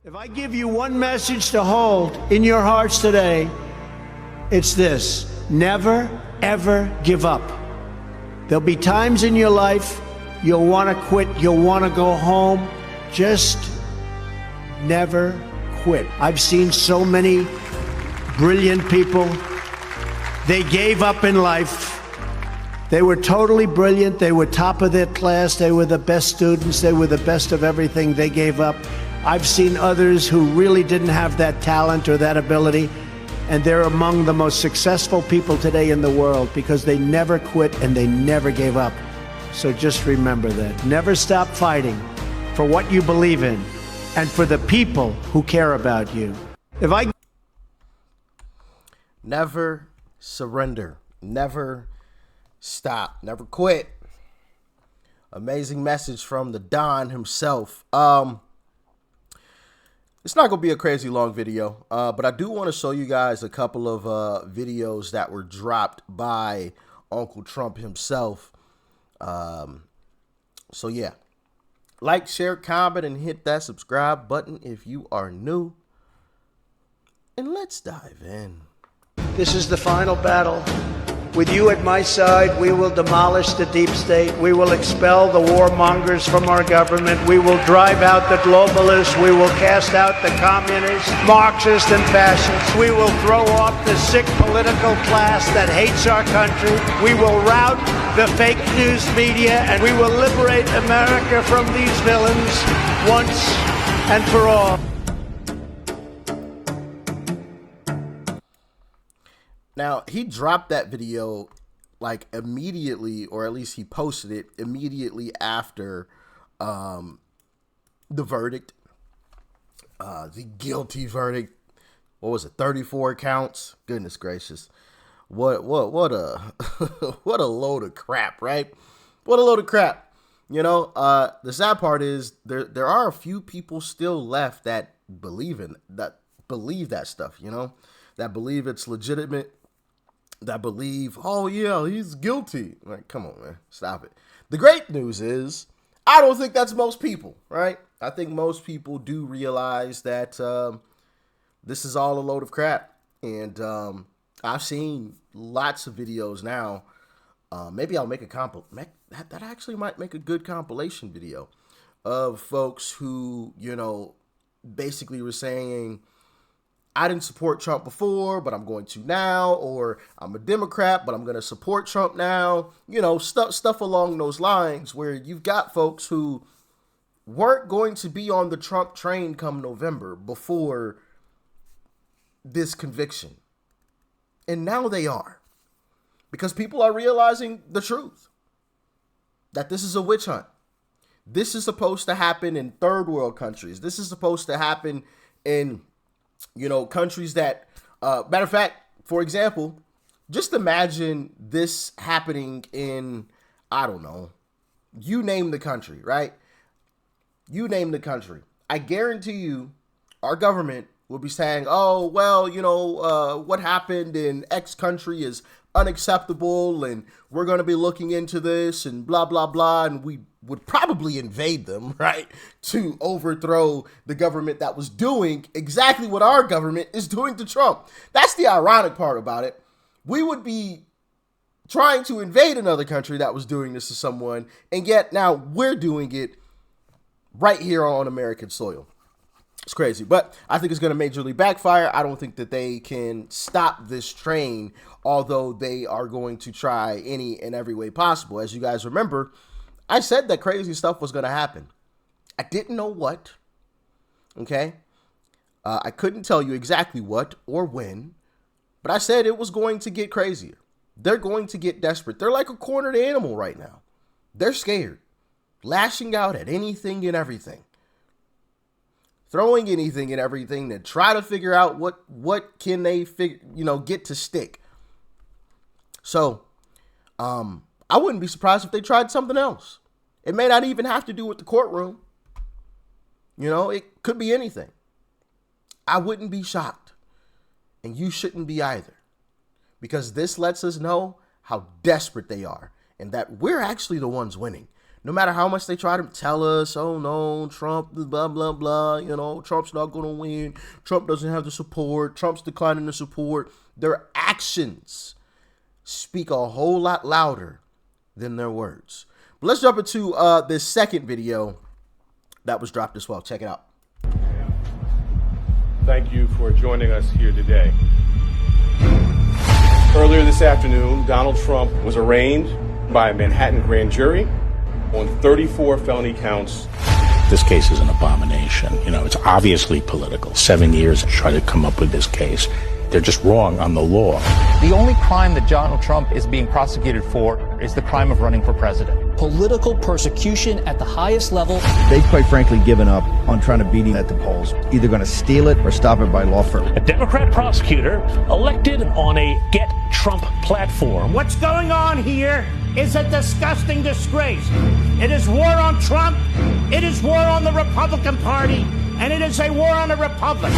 If I give you one message to hold in your hearts today, it's this: never, ever give up. There'll be times in your life you'll want to quit, you'll want to go home. Just never quit. I've seen so many brilliant people. They gave up in life. They were totally brilliant. They were top of their class. They were the best students. They were the best of everything. They gave up. I've seen others who really didn't have that talent or that ability, and they're among the most successful people today in the world because they never quit and they never gave up. So just remember that. Never stop fighting for what you believe in and for the people who care about you. Never surrender. Never stop. Never quit. Amazing message from the Don himself. It's not going to be a crazy long video, but I do want to show you guys a couple of videos that were dropped by Uncle Trump himself. So yeah, like, share, comment, and hit that subscribe button if you are new. And let's dive in. This is the final battle. With you at my side, we will demolish the deep state. We will expel the warmongers from our government. We will drive out the globalists. We will cast out the communists, Marxists, and fascists. We will throw off the sick political class that hates our country. We will rout the fake news media, and we will liberate America from these villains once and for all. Now, he dropped that video like immediately, or at least he posted it immediately after the verdict, the guilty verdict. What was it? 34 counts. Goodness gracious. What a what a load of crap, right? What a load of crap. You know, the sad part is there are a few people still left that believe that stuff, you know, that believe it's legitimate. That believe, oh yeah, he's guilty. Like, come on, man, stop it. The great news is, I don't think that's most people, right? I think most people do realize that this is all a load of crap. And I've seen lots of videos now. Maybe I'll make a that actually might make a good compilation video of folks who, you know, basically were saying, I didn't support Trump before, but I'm going to now, or I'm a Democrat, but I'm going to support Trump now. You know, stuff along those lines, where you've got folks who weren't going to be on the Trump train come November before this conviction. And now they are, because people are realizing the truth, that this is a witch hunt. This is supposed to happen in third world countries. This is supposed to happen in, you know, countries that, matter of fact, for example, just imagine this happening in, I don't know, you name the country, right? You name the country. I guarantee you our government will be saying, oh, well, you know, what happened in X country is unacceptable, and we're going to be looking into this, and blah, blah, blah, and we would probably invade them, right, to overthrow the government that was doing exactly what our government is doing to Trump. That's the ironic part about it. We would be trying to invade another country that was doing this to someone, and yet now we're doing it right here on American soil. It's crazy, but I think it's going to majorly backfire. I don't think that they can stop this train, although they are going to try any and every way possible. As you guys remember, I said that crazy stuff was going to happen. I didn't know what, okay? I couldn't tell you exactly what or when, but I said it was going to get crazier. They're going to get desperate. They're like a cornered animal right now. They're scared, lashing out at anything and everything, throwing anything and everything to try to figure out what can they get to stick. So, I wouldn't be surprised if they tried something else. It may not even have to do with the courtroom. You know, it could be anything. I wouldn't be shocked. And you shouldn't be either. Because this lets us know how desperate they are, and that we're actually the ones winning. No matter how much they try to tell us, oh no, Trump, blah, blah, blah, you know, Trump's not going to win. Trump doesn't have the support. Trump's declining the support. Their actions speak a whole lot louder than their words. But let's jump into this second video that was dropped as well. Check it out. Thank you for joining us here today. Earlier this afternoon, Donald Trump was arraigned by a Manhattan grand jury on 34 felony counts. This case is an abomination. You know, it's obviously political. 7 years to try to come up with this case. They're just wrong on the law. The only crime that Donald Trump is being prosecuted for is the crime of running for president. Political persecution at the highest level. They've quite frankly given up on trying to beat him at the polls. Either going to steal it or stop it by law firm. A Democrat prosecutor elected on a Get Trump platform. What's going on here is a disgusting disgrace. It is war on Trump, it is war on the Republican Party, and it is a war on the Republic.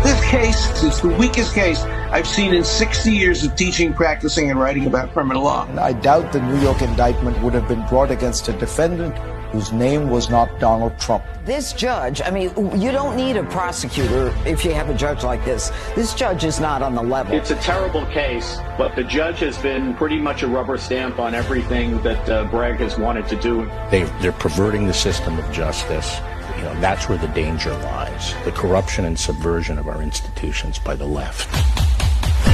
This case is the weakest case I've seen in 60 years of teaching, practicing, and writing about criminal law. I doubt the New York indictment would have been brought against a defendant whose name was not Donald Trump. This judge, I mean, you don't need a prosecutor if you have a judge like this. This judge is not on the level. It's a terrible case, but the judge has been pretty much a rubber stamp on everything that Bragg has wanted to do. They're perverting the system of justice. You know, that's where the danger lies. The corruption and subversion of our institutions by the left.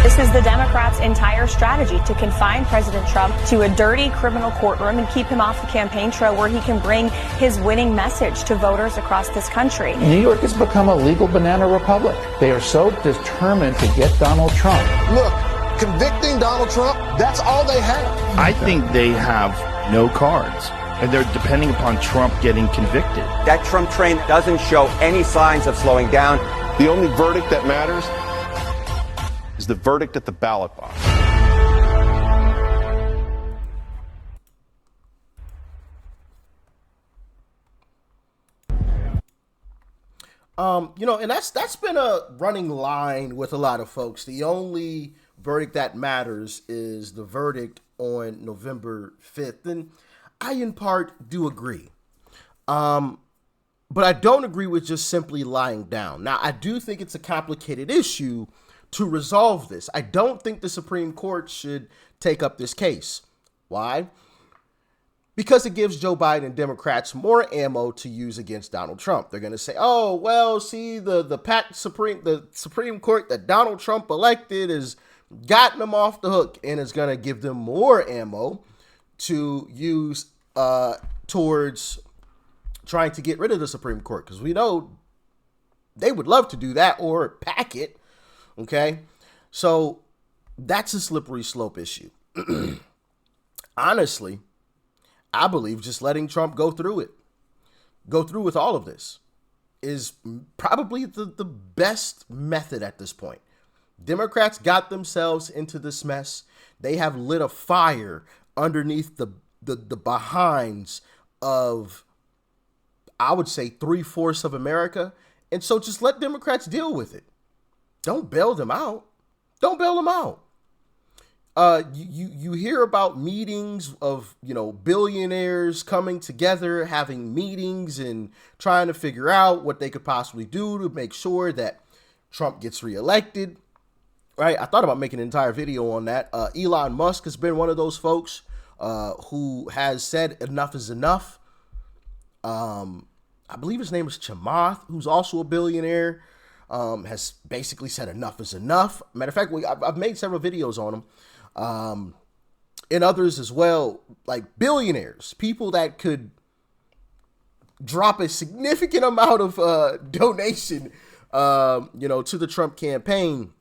This is the Democrats' entire strategy, to confine President Trump to a dirty criminal courtroom and keep him off the campaign trail where he can bring his winning message to voters across this country. New York has become a legal banana republic. They are so determined to get Donald Trump. Look, convicting Donald Trump, that's all they have. I think they have no cards, and they're depending upon Trump getting convicted. That Trump train doesn't show any signs of slowing down. The only verdict that matters is the verdict at the ballot box. You know, and that's been a running line with a lot of folks. The only verdict that matters is the verdict on November 5th. And I, in part, do agree. But I don't agree with just simply lying down. Now, I do think it's a complicated issue to resolve this. I don't think the Supreme Court should take up this case. Why? Because it gives Joe Biden and Democrats more ammo to use against Donald Trump. They're going to say, oh, well, see, the Supreme Court that Donald Trump elected has gotten them off the hook, and is going to give them more ammo to use towards trying to get rid of the Supreme Court. Because we know they would love to do that, or pack it. Okay, so that's a slippery slope issue. Honestly, I believe just letting Trump go through with all of this, is probably the best method at this point. Democrats got themselves into this mess. They have lit a fire underneath the behinds of, I would say, 3/4 of America. And so just let Democrats deal with it. Don't bail them out. Don't bail them out. You hear about meetings of, you know, billionaires coming together, having meetings and trying to figure out what they could possibly do to make sure that Trump gets reelected. Right? I thought about making an entire video on that. Elon Musk has been one of those folks who has said enough is enough. I believe his name is Chamath, who's also a billionaire. Has basically said enough is enough. Matter of fact, I've made several videos on him, and others as well, like billionaires, people that could drop a significant amount of donation, to the Trump campaign,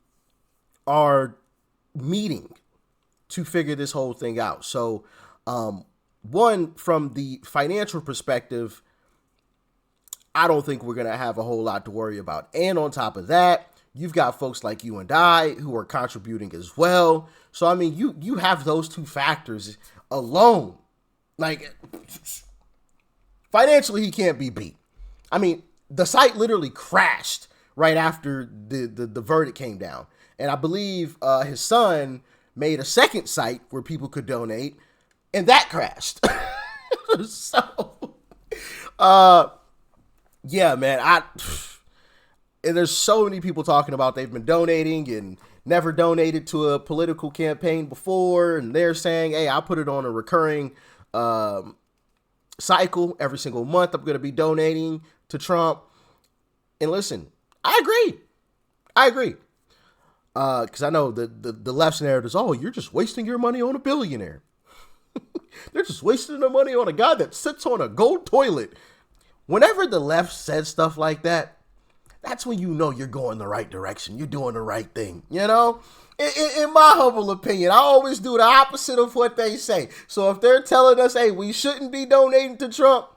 are meeting to figure this whole thing out. So, one, from the financial perspective, I don't think we're going to have a whole lot to worry about. And on top of that, you've got folks like you and I who are contributing as well. So, I mean, you have those two factors alone. Like, financially, he can't be beat. I mean, the site literally crashed right after the verdict came down. And I believe his son made a second site where people could donate, and that crashed. So, yeah, man, and there's so many people talking about they've been donating and never donated to a political campaign before, and they're saying, hey, I put it on a recurring cycle. Every single month I'm going to be donating to Trump. And listen, I agree. Because I know the left's narrative is, oh, you're just wasting your money on a billionaire. They're just wasting their money on a guy that sits on a gold toilet. Whenever the left says stuff like that, that's when you know you're going the right direction. You're doing the right thing, you know? In my humble opinion, I always do the opposite of what they say. So if they're telling us, hey, we shouldn't be donating to Trump,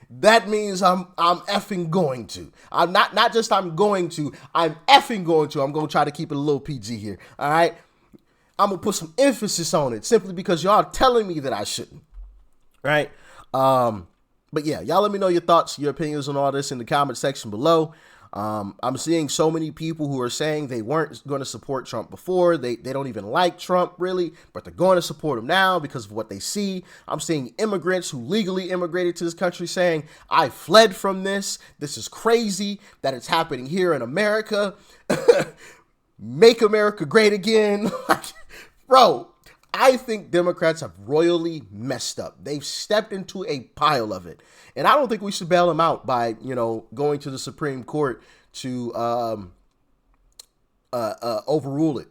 that means I'm effing going to. I'm not just I'm going to, I'm effing going to. I'm going to try to keep it a little PG here, all right? I'm going to put some emphasis on it simply because y'all are telling me that I shouldn't, right? But yeah, y'all let me know your thoughts, your opinions on all this in the comment section below. I'm seeing so many people who are saying they weren't going to support Trump before. They don't even like Trump really, but they're going to support him now because of what they see. I'm seeing immigrants who legally immigrated to this country saying, I fled from this. This is crazy that it's happening here in America. Make America great again. Bro, I think Democrats have royally messed up. They've stepped into a pile of it. And I don't think we should bail them out by, going to the Supreme Court to overrule it,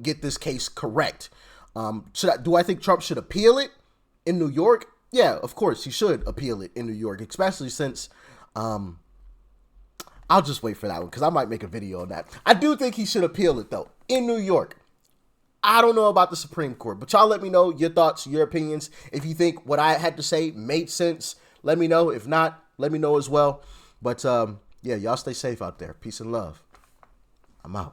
get this case correct. Do I think Trump should appeal it in New York? Yeah, of course he should appeal it in New York, especially since I'll just wait for that one because I might make a video on that. I do think he should appeal it, though, in New York. I don't know about the Supreme Court, but y'all let me know your thoughts, your opinions. If you think what I had to say made sense, let me know. If not, let me know as well. But yeah, y'all stay safe out there. Peace and love. I'm out.